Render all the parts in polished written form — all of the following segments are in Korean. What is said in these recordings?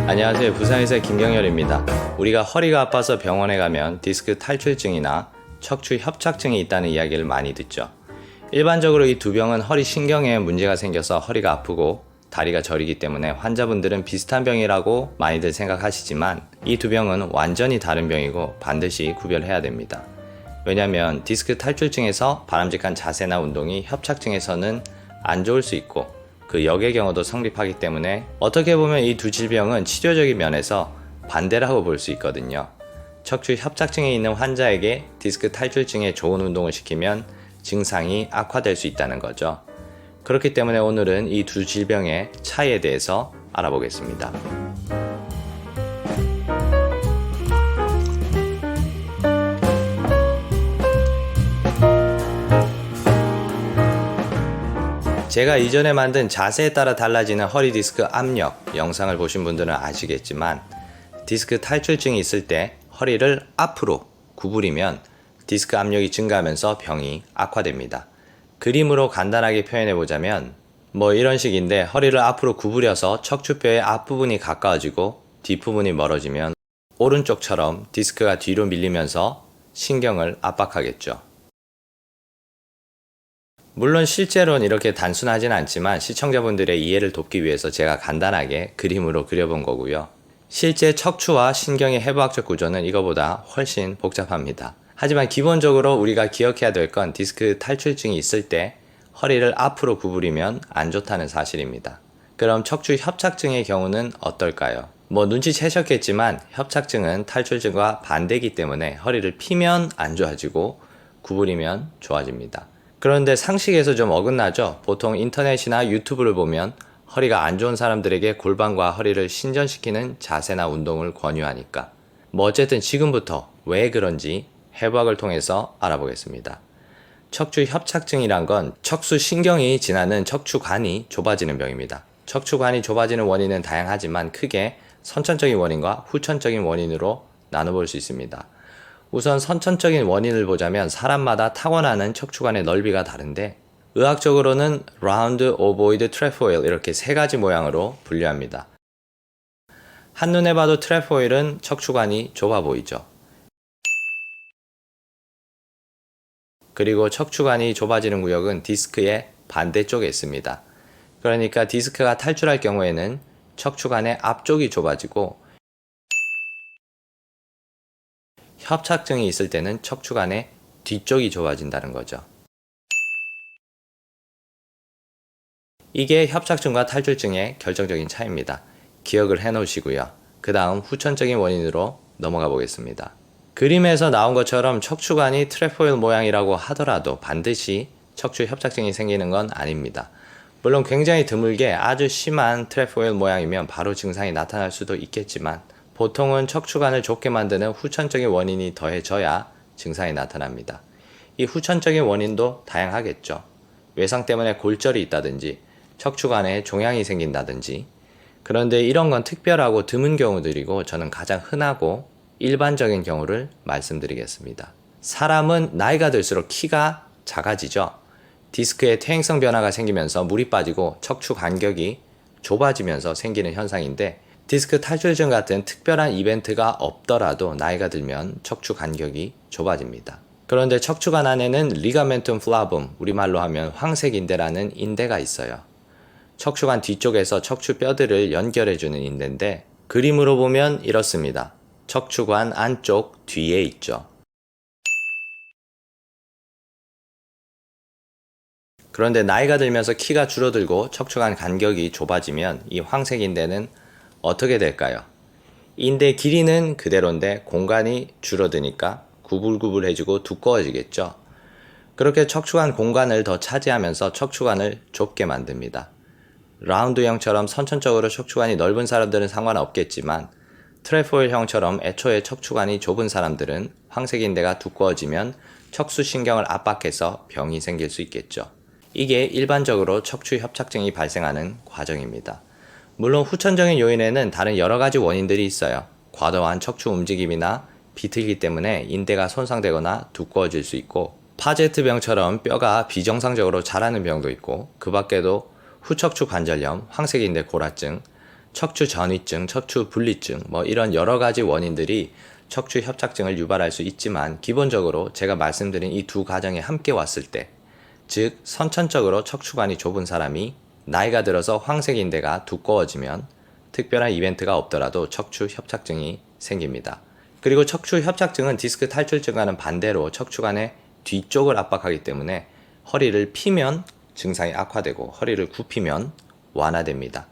안녕하세요. 부산의사 김경열입니다. 우리가 허리가 아파서 병원에 가면 디스크 탈출증이나 척추 협착증이 있다는 이야기를 많이 듣죠. 일반적으로 이 두 병은 허리 신경에 문제가 생겨서 허리가 아프고 다리가 저리기 때문에 환자분들은 비슷한 병이라고 많이들 생각하시지만 이 두 병은 완전히 다른 병이고 반드시 구별해야 됩니다. 왜냐하면 디스크 탈출증에서 바람직한 자세나 운동이 협착증에서는 안 좋을 수 있고 그 역의 경우도 성립하기 때문에 어떻게 보면 이 두 질병은 치료적인 면에서 반대라고 볼 수 있거든요. 척추 협착증에 있는 환자에게 디스크 탈출증에 좋은 운동을 시키면 증상이 악화될 수 있다는 거죠. 그렇기 때문에 오늘은 이 두 질병의 차이에 대해서 알아보겠습니다. 제가 이전에 만든 자세에 따라 달라지는 허리 디스크 압력 영상을 보신 분들은 아시겠지만 디스크 탈출증이 있을 때 허리를 앞으로 구부리면 디스크 압력이 증가하면서 병이 악화됩니다. 그림으로 간단하게 표현해 보자면 이런 식인데 허리를 앞으로 구부려서 척추뼈의 앞부분이 가까워지고 뒷부분이 멀어지면 오른쪽처럼 디스크가 뒤로 밀리면서 신경을 압박하겠죠. 물론 실제로는 이렇게 단순하진 않지만 시청자분들의 이해를 돕기 위해서 제가 간단하게 그림으로 그려본 거고요. 실제 척추와 신경의 해부학적 구조는 이거보다 훨씬 복잡합니다. 하지만 기본적으로 우리가 기억해야 될 건 디스크 탈출증이 있을 때 허리를 앞으로 구부리면 안 좋다는 사실입니다. 그럼 척추 협착증의 경우는 어떨까요? 눈치채셨겠지만 협착증은 탈출증과 반대이기 때문에 허리를 피면 안 좋아지고 구부리면 좋아집니다. 그런데 상식에서 좀 어긋나죠. 보통 인터넷이나 유튜브를 보면 허리가 안 좋은 사람들에게 골반과 허리를 신전시키는 자세나 운동을 권유하니까. 어쨌든 지금부터 왜 그런지 해부학을 통해서 알아보겠습니다. 척추 협착증이란 건 척수 신경이 지나는 척추관이 좁아지는 병입니다. 척추관이 좁아지는 원인은 다양하지만 크게 선천적인 원인과 후천적인 원인으로 나눠볼 수 있습니다. 우선 선천적인 원인을 보자면 사람마다 타고나는 척추관의 넓이가 다른데 의학적으로는 라운드, 오보이드, 트레포일 이렇게 세 가지 모양으로 분류합니다. 한눈에 봐도 트레포일은 척추관이 좁아 보이죠. 그리고 척추관이 좁아지는 구역은 디스크의 반대쪽에 있습니다. 그러니까 디스크가 탈출할 경우에는 척추관의 앞쪽이 좁아지고 협착증이 있을 때는 척추관의 뒤쪽이 좁아진다는 거죠. 이게 협착증과 탈출증의 결정적인 차이입니다. 기억을 해 놓으시고요. 그 다음 후천적인 원인으로 넘어가 보겠습니다. 그림에서 나온 것처럼 척추관이 트레포일 모양이라고 하더라도 반드시 척추 협착증이 생기는 건 아닙니다. 물론 굉장히 드물게 아주 심한 트레포일 모양이면 바로 증상이 나타날 수도 있겠지만 보통은 척추관을 좁게 만드는 후천적인 원인이 더해져야 증상이 나타납니다. 이 후천적인 원인도 다양하겠죠. 외상 때문에 골절이 있다든지 척추관에 종양이 생긴다든지. 그런데 이런 건 특별하고 드문 경우들이고 저는 가장 흔하고 일반적인 경우를 말씀드리겠습니다. 사람은 나이가 들수록 키가 작아지죠. 디스크에 퇴행성 변화가 생기면서 물이 빠지고 척추 간격이 좁아지면서 생기는 현상인데 디스크 탈출증 같은 특별한 이벤트가 없더라도 나이가 들면 척추 간격이 좁아집니다. 그런데 척추관 안에는 리가멘tum flavum, 우리말로 하면 황색인대라는 인대가 있어요. 척추관 뒤쪽에서 척추 뼈들을 연결해주는 인대인데 그림으로 보면 이렇습니다. 척추관 안쪽 뒤에 있죠. 그런데 나이가 들면서 키가 줄어들고 척추관 간격이 좁아지면 이 황색인대는 어떻게 될까요? 인대 길이는 그대로인데 공간이 줄어드니까 구불구불해지고 두꺼워지겠죠. 그렇게 척추관 공간을 더 차지하면서 척추관을 좁게 만듭니다. 라운드형처럼 선천적으로 척추관이 넓은 사람들은 상관없겠지만 트레포일형처럼 애초에 척추관이 좁은 사람들은 황색인대가 두꺼워지면 척수신경을 압박해서 병이 생길 수 있겠죠. 이게 일반적으로 척추 협착증이 발생하는 과정입니다. 물론 후천적인 요인에는 다른 여러 가지 원인들이 있어요. 과도한 척추 움직임이나 비틀기 때문에 인대가 손상되거나 두꺼워질 수 있고 파제트병처럼 뼈가 비정상적으로 자라는 병도 있고 그 밖에도 후척추 관절염, 황색인대 골화증, 척추 전이증, 척추 분리증, 이런 여러 가지 원인들이 척추 협착증을 유발할 수 있지만 기본적으로 제가 말씀드린 이 두 가정이 함께 왔을 때, 즉 선천적으로 척추관이 좁은 사람이 나이가 들어서 황색인대가 두꺼워지면 특별한 이벤트가 없더라도 척추 협착증이 생깁니다. 그리고 척추 협착증은 디스크 탈출증과는 반대로 척추관의 뒤쪽을 압박하기 때문에 허리를 피면 증상이 악화되고 허리를 굽히면 완화됩니다.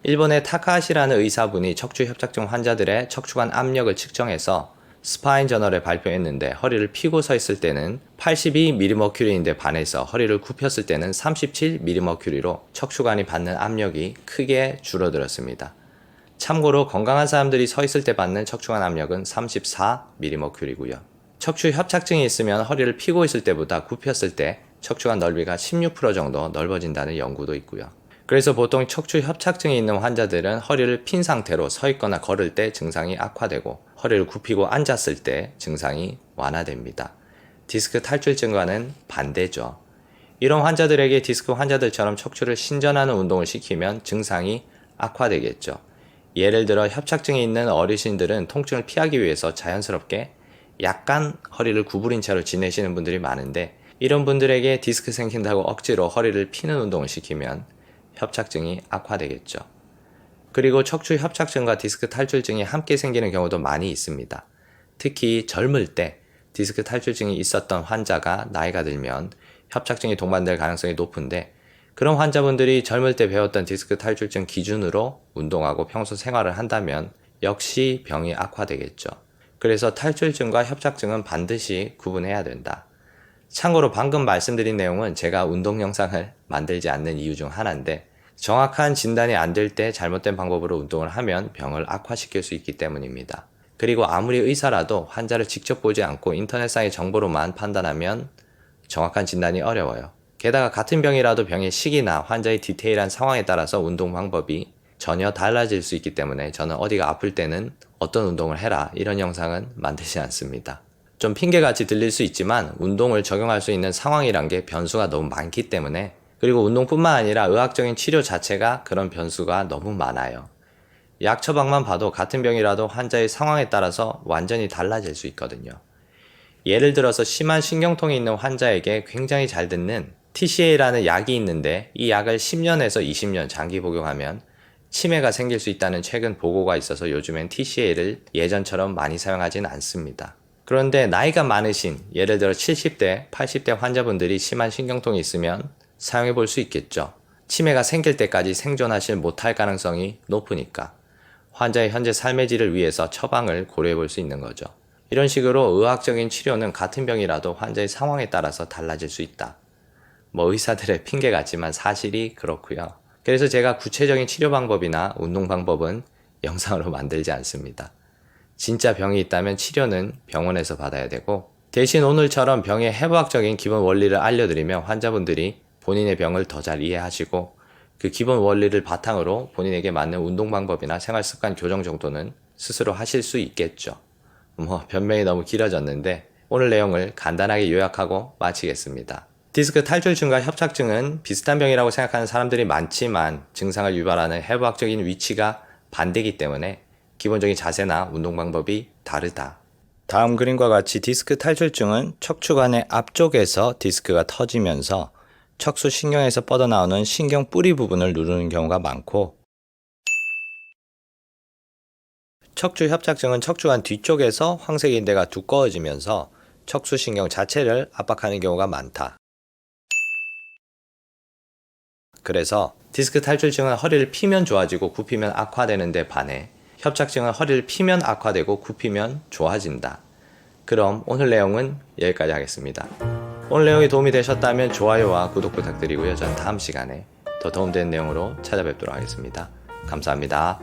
일본의 타카하시라는 의사분이 척추 협착증 환자들의 척추관 압력을 측정해서 스파인 저널에 발표했는데, 허리를 피고 서 있을 때는 82mm인데 반해서 허리를 굽혔을 때는 37mm로 척추관이 받는 압력이 크게 줄어들었습니다. 참고로 건강한 사람들이 서 있을 때 받는 척추관 압력은 34mm고요. 척추 협착증이 있으면 허리를 피고 있을 때보다 굽혔을 때 척추관 넓이가 16% 정도 넓어진다는 연구도 있고요. 그래서 보통 척추 협착증이 있는 환자들은 허리를 핀 상태로 서 있거나 걸을 때 증상이 악화되고 허리를 굽히고 앉았을 때 증상이 완화됩니다. 디스크 탈출증과는 반대죠. 이런 환자들에게 디스크 환자들처럼 척추를 신전하는 운동을 시키면 증상이 악화되겠죠. 예를 들어 협착증이 있는 어르신들은 통증을 피하기 위해서 자연스럽게 약간 허리를 구부린 채로 지내시는 분들이 많은데, 이런 분들에게 디스크 생긴다고 억지로 허리를 피는 운동을 시키면 협착증이 악화되겠죠. 그리고 척추 협착증과 디스크 탈출증이 함께 생기는 경우도 많이 있습니다. 특히 젊을 때 디스크 탈출증이 있었던 환자가 나이가 들면 협착증이 동반될 가능성이 높은데, 그런 환자분들이 젊을 때 배웠던 디스크 탈출증 기준으로 운동하고 평소 생활을 한다면 역시 병이 악화되겠죠. 그래서 탈출증과 협착증은 반드시 구분해야 된다. 참고로 방금 말씀드린 내용은 제가 운동 영상을 만들지 않는 이유 중 하나인데, 정확한 진단이 안 될 때 잘못된 방법으로 운동을 하면 병을 악화시킬 수 있기 때문입니다. 그리고 아무리 의사라도 환자를 직접 보지 않고 인터넷상의 정보로만 판단하면 정확한 진단이 어려워요. 게다가 같은 병이라도 병의 시기나 환자의 디테일한 상황에 따라서 운동 방법이 전혀 달라질 수 있기 때문에 저는 어디가 아플 때는 어떤 운동을 해라 이런 영상은 만들지 않습니다. 좀 핑계같이 들릴 수 있지만 운동을 적용할 수 있는 상황이란 게 변수가 너무 많기 때문에, 그리고 운동뿐만 아니라 의학적인 치료 자체가 그런 변수가 너무 많아요. 약 처방만 봐도 같은 병이라도 환자의 상황에 따라서 완전히 달라질 수 있거든요. 예를 들어서 심한 신경통이 있는 환자에게 굉장히 잘 듣는 TCA라는 약이 있는데, 이 약을 10년에서 20년 장기 복용하면 치매가 생길 수 있다는 최근 보고가 있어서 요즘엔 TCA를 예전처럼 많이 사용하진 않습니다. 그런데 나이가 많으신, 예를 들어 70대, 80대 환자분들이 심한 신경통이 있으면 사용해 볼 수 있겠죠. 치매가 생길 때까지 생존하지 못할 가능성이 높으니까 환자의 현재 삶의 질을 위해서 처방을 고려해 볼 수 있는 거죠. 이런 식으로 의학적인 치료는 같은 병이라도 환자의 상황에 따라서 달라질 수 있다. 의사들의 핑계 같지만 사실이 그렇고요. 그래서 제가 구체적인 치료 방법이나 운동 방법은 영상으로 만들지 않습니다. 진짜 병이 있다면 치료는 병원에서 받아야 되고, 대신 오늘처럼 병의 해부학적인 기본 원리를 알려드리면 환자분들이 본인의 병을 더 잘 이해하시고, 그 기본 원리를 바탕으로 본인에게 맞는 운동 방법이나 생활 습관 교정 정도는 스스로 하실 수 있겠죠. 변명이 너무 길어졌는데 오늘 내용을 간단하게 요약하고 마치겠습니다. 디스크 탈출증과 협착증은 비슷한 병이라고 생각하는 사람들이 많지만 증상을 유발하는 해부학적인 위치가 반대이기 때문에 기본적인 자세나 운동 방법이 다르다. 다음 그림과 같이 디스크 탈출증은 척추관의 앞쪽에서 디스크가 터지면서 척수 신경에서 뻗어나오는 신경 뿌리 부분을 누르는 경우가 많고, 척추 협착증은 척추관 뒤쪽에서 황색인대가 두꺼워지면서 척수 신경 자체를 압박하는 경우가 많다. 그래서 디스크 탈출증은 허리를 피면 좋아지고 굽히면 악화되는 데 반해 협착증은 허리를 피면 악화되고 굽히면 좋아진다. 그럼 오늘 내용은 여기까지 하겠습니다. 오늘 내용이 도움이 되셨다면 좋아요와 구독 부탁드리고요. 전 다음 시간에 더 도움되는 내용으로 찾아뵙도록 하겠습니다. 감사합니다.